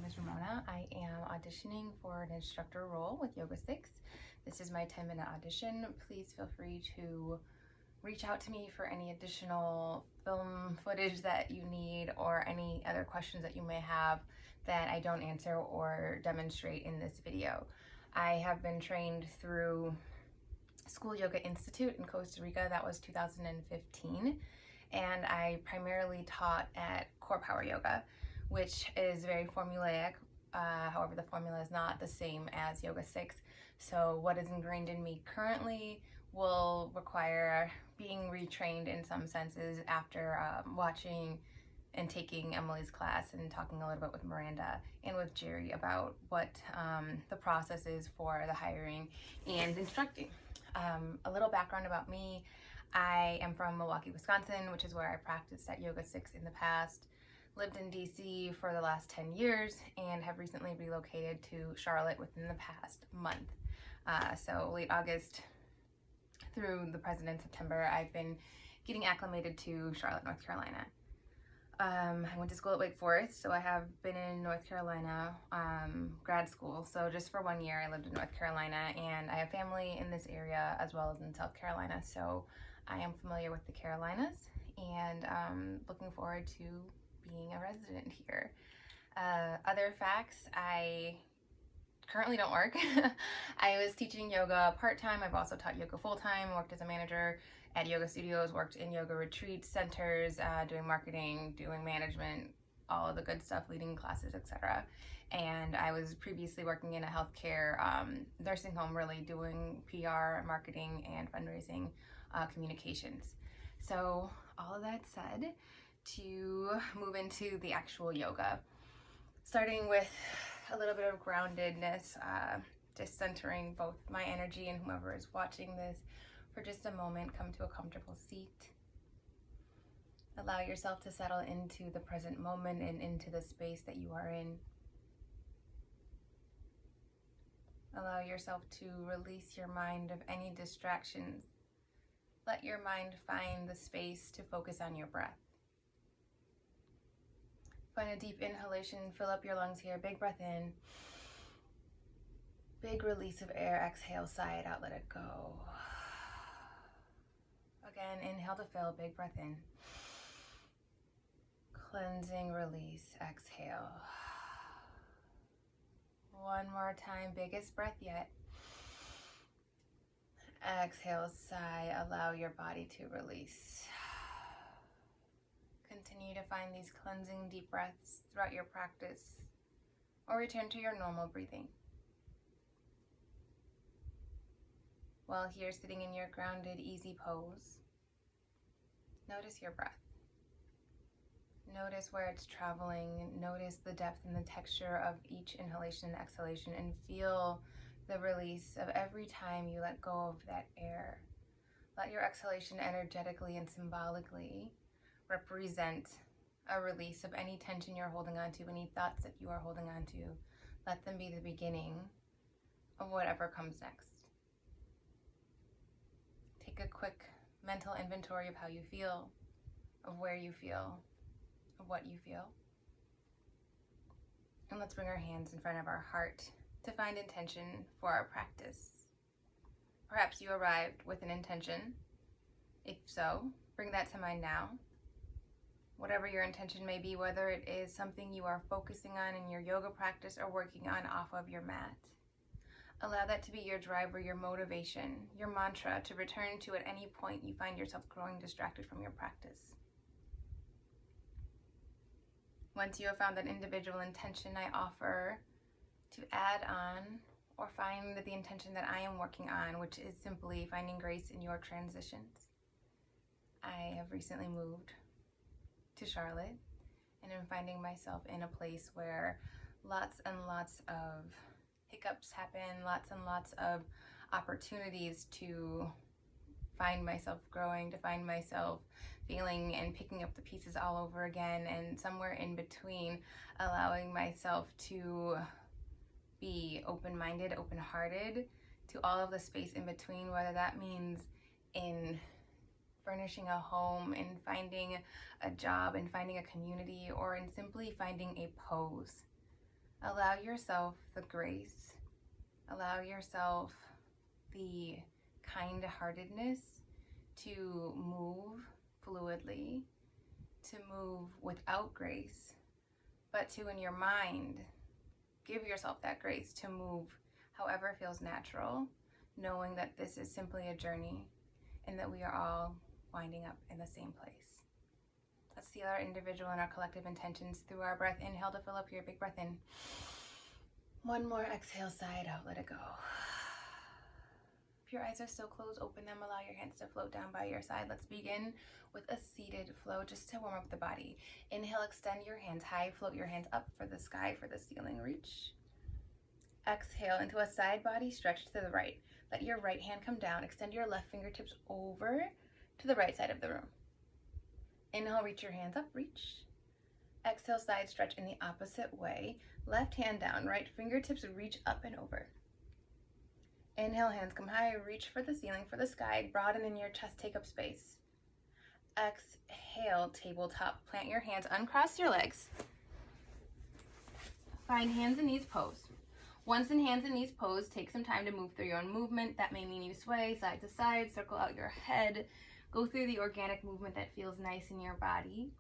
is Ramona. I am auditioning for an instructor role with Yoga 6. This is my 10-minute audition. Please feel free to reach out to me for any additional film footage that you need or any other questions that you may have that I don't answer or demonstrate in this video. I have been trained through School Yoga Institute in Costa Rica. That was 2015. And I primarily taught at Core Power Yoga, which is very formulaic. However, the formula is not the same as Yoga 6. So what is ingrained in me currently will require being retrained in some senses after watching and taking Emily's class and talking a little bit with Miranda and with Jerry about what the process is for the hiring and instructing. A little background about me. I am from Milwaukee, Wisconsin, which is where I practiced at Yoga 6 in the past. Lived in DC for the last 10 years and have recently relocated to Charlotte within the past month. So late August through the present in September, I've been getting acclimated to Charlotte, North Carolina. I went to school at Wake Forest, so I have been in North Carolina grad school. So just for 1 year, I lived in North Carolina, and I have family in this area as well as in South Carolina. So I am familiar with the Carolinas and looking forward to being a resident here. Other facts, I currently don't work. I was teaching yoga part-time. I've also taught yoga full-time, worked as a manager at yoga studios, worked in yoga retreat centers, doing marketing, doing management, all of the good stuff, leading classes, etc. And I was previously working in a healthcare nursing home, really doing PR, marketing, and fundraising communications. So all of that said, to move into the actual yoga, starting with a little bit of groundedness, just centering both my energy and whomever is watching this for just a moment. Come to a comfortable seat. Allow yourself to settle into the present moment and into the space that you are in. Allow yourself to release your mind of any distractions. Let your mind find the space to focus on your breath. Find a deep inhalation, fill up your lungs here. Big breath in. Big release of air. Exhale, sigh it out, let it go. Again, inhale to fill, big breath in. Cleansing, release, exhale. One more time, biggest breath yet. Exhale, sigh, allow your body to release. Continue to find these cleansing deep breaths throughout your practice, or return to your normal breathing. While here sitting in your grounded, easy pose, notice your breath. Notice where it's traveling. Notice the depth and the texture of each inhalation and exhalation, and feel the release of every time you let go of that air. Let your exhalation energetically and symbolically represent a release of any tension you're holding on to, any thoughts that you are holding on to. Let them be the beginning of whatever comes next. Take a quick mental inventory of how you feel, of where you feel, of what you feel. And let's bring our hands in front of our heart to find intention for our practice. Perhaps you arrived with an intention. If so, bring that to mind now. Whatever your intention may be, whether it is something you are focusing on in your yoga practice or working on off of your mat. Allow that to be your driver, your motivation, your mantra to return to at any point you find yourself growing distracted from your practice. Once you have found that individual intention, I offer to add on or find the intention that I am working on, which is simply finding grace in your transitions. I have recently moved to Charlotte, and I'm finding myself in a place where lots and lots of hiccups happen, lots and lots of opportunities to find myself growing, to find myself feeling and picking up the pieces all over again, and somewhere in between, allowing myself to be open-minded, open-hearted to all of the space in between, whether that means in furnishing a home, in finding a job, in finding a community, or in simply finding a pose. Allow yourself the grace, allow yourself the kind-heartedness to move fluidly, to move without grace, but to, in your mind, give yourself that grace to move however feels natural, knowing that this is simply a journey and that we are all winding up in the same place. Let's seal our individual and our collective intentions through our breath. Inhale to fill up your big breath in. One more exhale, side out, let it go. If your eyes are still closed, open them, allow your hands to float down by your side. Let's begin with a seated flow just to warm up the body. Inhale, extend your hands high, float your hands up for the sky, for the ceiling reach. Exhale into a side body stretch to the right. Let your right hand come down, extend your left fingertips over to the right side of the room. Inhale, reach your hands up, reach. Exhale, side stretch in the opposite way. Left hand down, right fingertips reach up and over. Inhale, hands come high, reach for the ceiling, for the sky, broaden in your chest, take up space. Exhale, tabletop, plant your hands, uncross your legs. Find hands and knees pose. Once in hands and knees pose, take some time to move through your own movement. That may mean you sway side to side, circle out your head, go through the organic movement that feels nice in your body.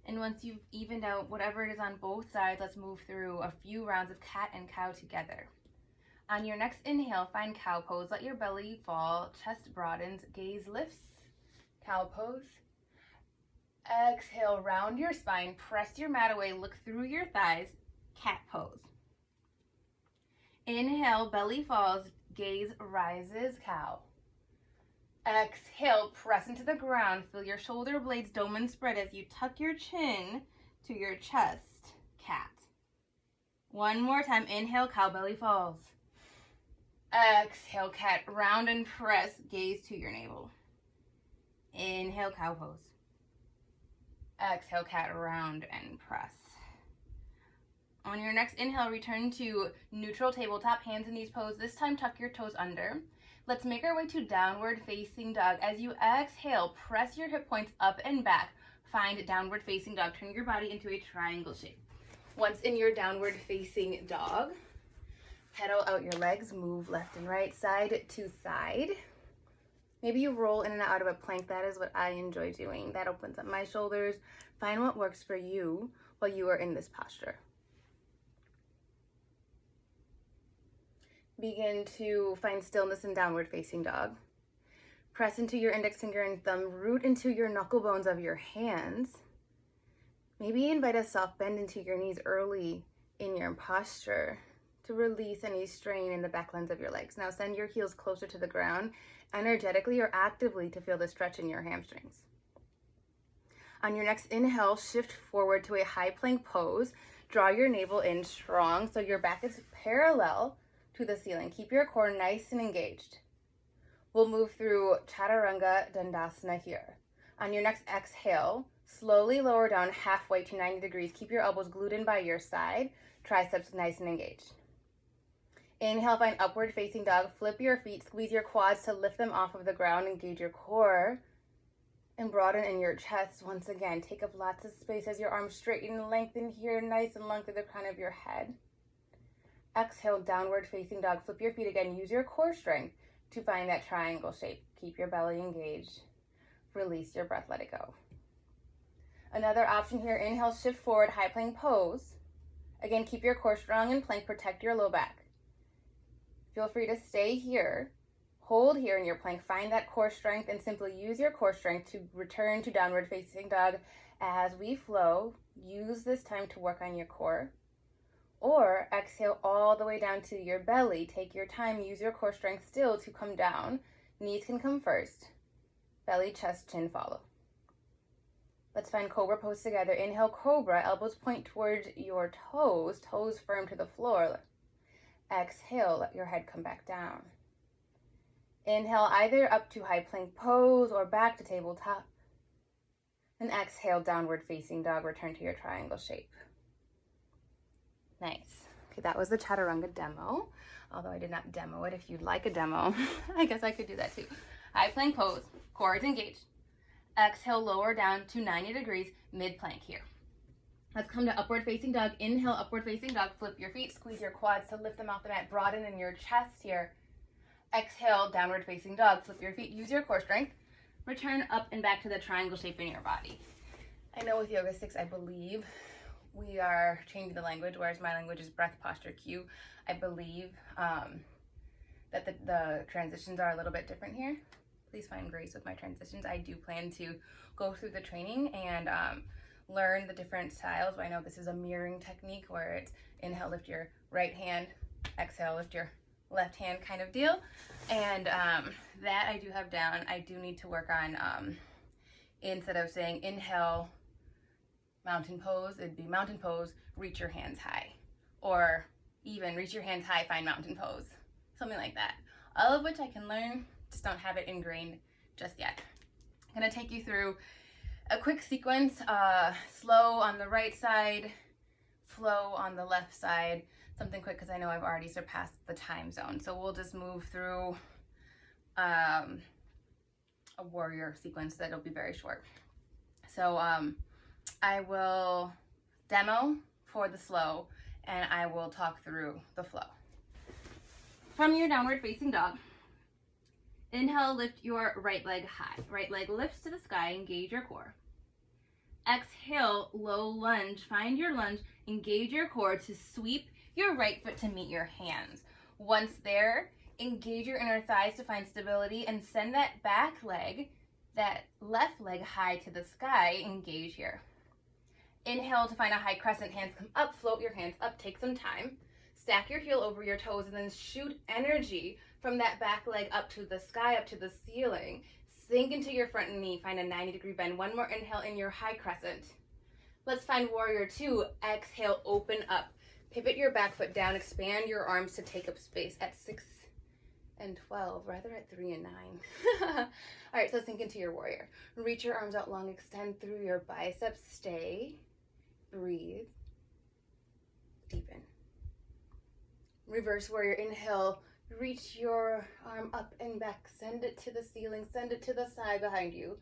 And once you've evened out whatever it is on both sides, let's move through a few rounds of cat and cow together. On your next inhale, find cow pose. Let your belly fall, chest broadens, gaze lifts. Cow pose. Exhale, round your spine, press your mat away, look through your thighs, cat pose. Inhale, belly falls, gaze rises, cow. Exhale, press into the ground, feel your shoulder blades dome and spread as you tuck your chin to your chest, cat. One more time, inhale, cow, belly falls. Exhale, cat, round and press, gaze to your navel. Inhale, cow pose. Exhale, cat, round and press. On your next inhale, return to neutral tabletop, hands and knees pose. This time, tuck your toes under. Let's make our way to downward facing dog. As you exhale, press your hip points up and back. Find downward facing dog. Turn your body into a triangle shape. Once in your downward facing dog, pedal out your legs, move left and right, side to side. Maybe you roll in and out of a plank. That is what I enjoy doing. That opens up my shoulders. Find what works for you while you are in this posture. Begin to find stillness in downward facing dog. Press into your index finger and thumb, root into your knuckle bones of your hands. Maybe invite a soft bend into your knees early in your posture to release any strain in the back lines of your legs. Now send your heels closer to the ground, energetically or actively, to feel the stretch in your hamstrings. On your next inhale, shift forward to a high plank pose. Draw your navel in strong so your back is parallel to the ceiling. Keep your core nice and engaged. We'll move through Chaturanga Dandasana here. On your next exhale, slowly lower down halfway to 90 degrees. Keep your elbows glued in by your side, triceps nice and engaged. Inhale, find upward facing dog. Flip your feet, squeeze your quads to lift them off of the ground, engage your core, and broaden in your chest. Once again, take up lots of space as your arms straighten and lengthen here, nice and long through the crown of your head. Exhale, downward facing dog. Flip your feet again. Use your core strength to find that triangle shape. Keep your belly engaged. Release your breath, let it go. Another option here, inhale, shift forward, high plank pose. Again, keep your core strong in plank, protect your low back. Feel free to stay here, hold here in your plank, find that core strength, and simply use your core strength to return to downward facing dog as we flow. Use this time to work on your core. Or exhale all the way down to your belly. Take your time, use your core strength still to come down. Knees can come first. Belly, chest, chin follow. Let's find cobra pose together. Inhale, cobra, elbows point towards your toes, toes firm to the floor. Exhale, let your head come back down. Inhale, either up to high plank pose or back to tabletop. And exhale, downward facing dog, return to your triangle shape. Nice. Okay, that was the Chaturanga demo. Although I did not demo it. If you'd like a demo, I guess I could do that too. High plank pose, core is engaged. Exhale, lower down to 90 degrees, mid plank here. Let's come to upward facing dog. Inhale, upward facing dog. Flip your feet, squeeze your quads to lift them off the mat. Broaden in your chest here. Exhale, downward facing dog. Flip your feet, use your core strength. Return up and back to the triangle shape in your body. I know with Yoga 6, I believe we are changing the language, whereas my language is breath, posture, cue. I believe that the transitions are a little bit different here. Please find grace with my transitions. I do plan to go through the training and learn the different styles. I know this is a mirroring technique where it's inhale, lift your right hand, exhale, lift your left hand kind of deal. And that I do have down. I do need to work on, instead of saying inhale, mountain pose, it'd be mountain pose, reach your hands high. Or even reach your hands high, find mountain pose. Something like that. All of which I can learn, just don't have it ingrained just yet. I'm gonna take you through a quick sequence, slow on the right side, flow on the left side, something quick because I know I've already surpassed the time zone. So we'll just move through a warrior sequence that'll be very short. So I will demo for the slow and I will talk through the flow. From your downward facing dog, inhale, lift your right leg high. Right leg lifts to the sky, engage your core. Exhale, low lunge. Find your lunge, engage your core to sweep your right foot to meet your hands. Once there, engage your inner thighs to find stability and send that back leg, that left leg high to the sky, engage here. Inhale to find a high crescent, hands come up, float your hands up, take some time. Stack your heel over your toes and then shoot energy from that back leg up to the sky, up to the ceiling. Sink into your front knee, find a 90-degree bend. One more inhale in your high crescent. Let's find warrior two. Exhale, open up. Pivot your back foot down, expand your arms to take up space at 6 and 12, rather at 3 and 9. All right, so sink into your warrior. Reach your arms out long, extend through your biceps, stay, breathe, deepen. Reverse warrior, inhale, reach your arm up and back, send it to the ceiling, send it to the side behind you.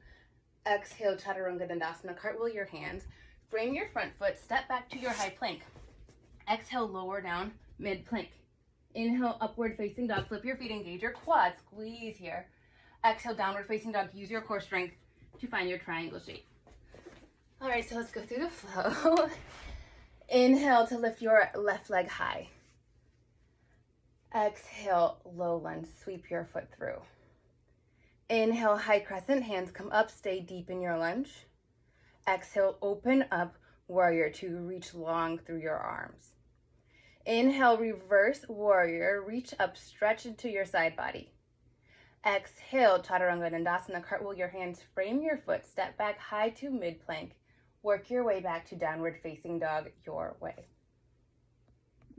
Exhale, chaturanga dandasana, cartwheel your hands, frame your front foot, step back to your high plank. Exhale, lower down, mid plank. Inhale, upward facing dog, flip your feet, engage your quads, squeeze here. Exhale, downward facing dog, use your core strength to find your triangle shape. All right, so let's go through the flow. Inhale to lift your left leg high. Exhale, low lunge, sweep your foot through. Inhale, high crescent, hands come up, stay deep in your lunge. Exhale, open up, warrior two, reach long through your arms. Inhale, reverse warrior, reach up, stretch into your side body. Exhale, chaturanga dandasana, cartwheel your hands, frame your foot, step back high to mid plank. Work your way back to downward facing dog your way.